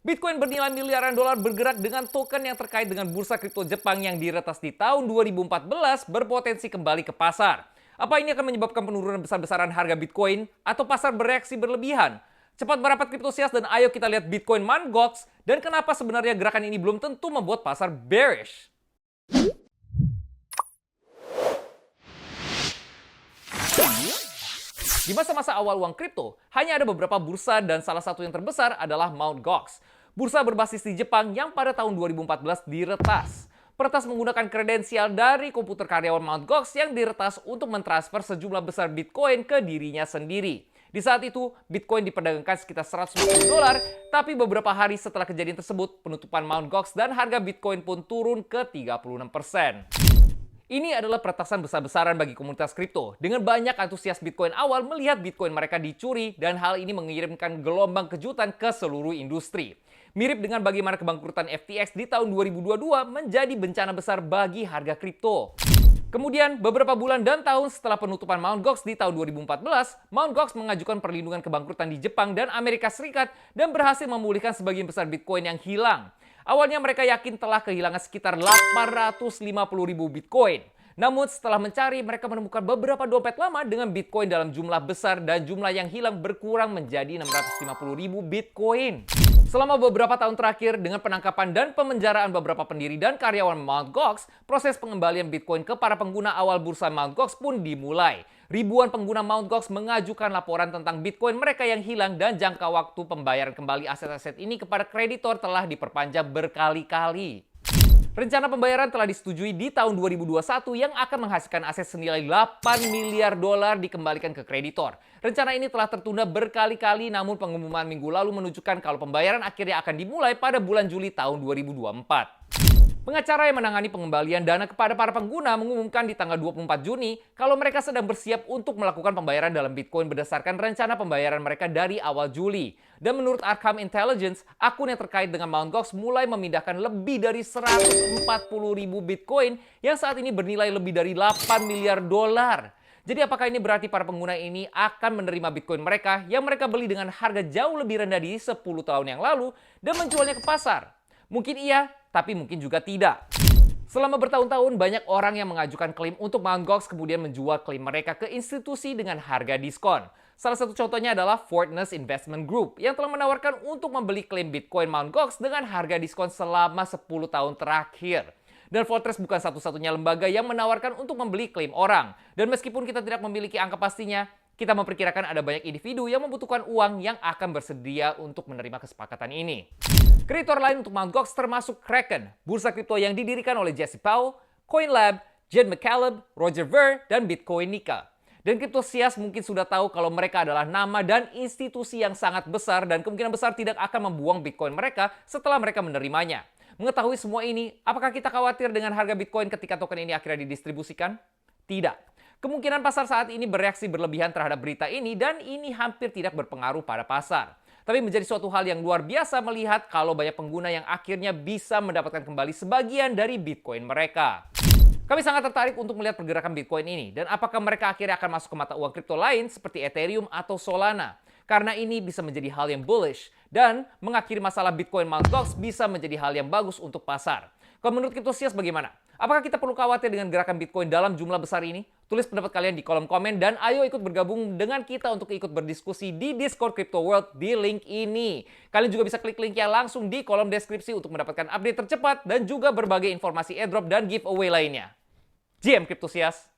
Bitcoin bernilai miliaran dolar bergerak dengan token yang terkait dengan bursa kripto Jepang yang diretas di tahun 2014 berpotensi kembali ke pasar. Apa ini akan menyebabkan penurunan besar-besaran harga Bitcoin atau pasar bereaksi berlebihan? Cepat merapat kriptosias dan ayo kita lihat Bitcoin Mt. Gox dan kenapa sebenarnya gerakan ini belum tentu membuat pasar bearish. Di masa-masa awal uang kripto, hanya ada beberapa bursa dan salah satu yang terbesar adalah Mt. Gox. Bursa berbasis di Jepang yang pada tahun 2014 diretas. Peretas menggunakan kredensial dari komputer karyawan Mt. Gox yang diretas untuk mentransfer sejumlah besar Bitcoin ke dirinya sendiri. Di saat itu, Bitcoin diperdagangkan sekitar 150 dolar, tapi beberapa hari setelah kejadian tersebut, penutupan Mt. Gox dan harga Bitcoin pun turun ke 36%. Ini adalah peretasan besar-besaran bagi komunitas kripto. Dengan banyak antusias Bitcoin awal melihat Bitcoin mereka dicuri dan hal ini mengirimkan gelombang kejutan ke seluruh industri. Mirip dengan bagaimana kebangkrutan FTX di tahun 2022 menjadi bencana besar bagi harga kripto. Kemudian, beberapa bulan dan tahun setelah penutupan Mt. Gox di tahun 2014, Mt. Gox mengajukan perlindungan kebangkrutan di Jepang dan Amerika Serikat dan berhasil memulihkan sebagian besar Bitcoin yang hilang. Awalnya mereka yakin telah kehilangan sekitar 850.000 Bitcoin. Namun setelah mencari, mereka menemukan beberapa dompet lama dengan Bitcoin dalam jumlah besar dan jumlah yang hilang berkurang menjadi 650.000 Bitcoin. Selama beberapa tahun terakhir, dengan penangkapan dan pemenjaraan beberapa pendiri dan karyawan Mt. Gox, proses pengembalian Bitcoin ke para pengguna awal bursa Mt. Gox pun dimulai. Ribuan pengguna Mt. Gox mengajukan laporan tentang Bitcoin mereka yang hilang dan jangka waktu pembayaran kembali aset-aset ini kepada kreditor telah diperpanjang berkali-kali. Rencana pembayaran telah disetujui di tahun 2021 yang akan menghasilkan aset senilai 8 miliar dolar dikembalikan ke kreditor. Rencana ini telah tertunda berkali-kali, namun pengumuman minggu lalu menunjukkan kalau pembayaran akhirnya akan dimulai pada bulan Juli tahun 2024. Pengacara yang menangani pengembalian dana kepada para pengguna mengumumkan di tanggal 24 Juni kalau mereka sedang bersiap untuk melakukan pembayaran dalam Bitcoin berdasarkan rencana pembayaran mereka dari awal Juli. Dan menurut Arkham Intelligence, akun yang terkait dengan Mt. Gox mulai memindahkan lebih dari 140.000 Bitcoin yang saat ini bernilai lebih dari 8 miliar dolar. Jadi apakah ini berarti para pengguna ini akan menerima Bitcoin mereka yang mereka beli dengan harga jauh lebih rendah di 10 tahun yang lalu dan menjualnya ke pasar? Mungkin iya, tapi mungkin juga tidak. Selama bertahun-tahun, banyak orang yang mengajukan klaim untuk Mt. Gox kemudian menjual klaim mereka ke institusi dengan harga diskon. Salah satu contohnya adalah Fortress Investment Group yang telah menawarkan untuk membeli klaim Bitcoin Mt. Gox dengan harga diskon selama 10 tahun terakhir. Dan Fortress bukan satu-satunya lembaga yang menawarkan untuk membeli klaim orang. Dan meskipun kita tidak memiliki angka pastinya, kita memperkirakan ada banyak individu yang membutuhkan uang yang akan bersedia untuk menerima kesepakatan ini. Kreditor lain untuk Mt. Gox termasuk Kraken, bursa kripto yang didirikan oleh Jesse Powell, CoinLab, Jed McCaleb, Roger Ver, dan Bitcoinica. Dan kriptosias mungkin sudah tahu kalau mereka adalah nama dan institusi yang sangat besar dan kemungkinan besar tidak akan membuang Bitcoin mereka setelah mereka menerimanya. Mengetahui semua ini, apakah kita khawatir dengan harga Bitcoin ketika token ini akhirnya didistribusikan? Tidak. Kemungkinan pasar saat ini bereaksi berlebihan terhadap berita ini dan ini hampir tidak berpengaruh pada pasar. Tapi menjadi suatu hal yang luar biasa melihat kalau banyak pengguna yang akhirnya bisa mendapatkan kembali sebagian dari Bitcoin mereka. Kami sangat tertarik untuk melihat pergerakan Bitcoin ini dan apakah mereka akhirnya akan masuk ke mata uang kripto lain seperti Ethereum atau Solana. Karena ini bisa menjadi hal yang bullish dan mengakhiri masalah Bitcoin Mt. Gox bisa menjadi hal yang bagus untuk pasar. Kalau menurut kriptosias bagaimana? Apakah kita perlu khawatir dengan gerakan Bitcoin dalam jumlah besar ini? Tulis pendapat kalian di kolom komen dan ayo ikut bergabung dengan kita untuk ikut berdiskusi di Discord Crypto World di link ini. Kalian juga bisa klik linknya langsung di kolom deskripsi untuk mendapatkan update tercepat dan juga berbagai informasi airdrop dan giveaway lainnya. GM Kriptosias.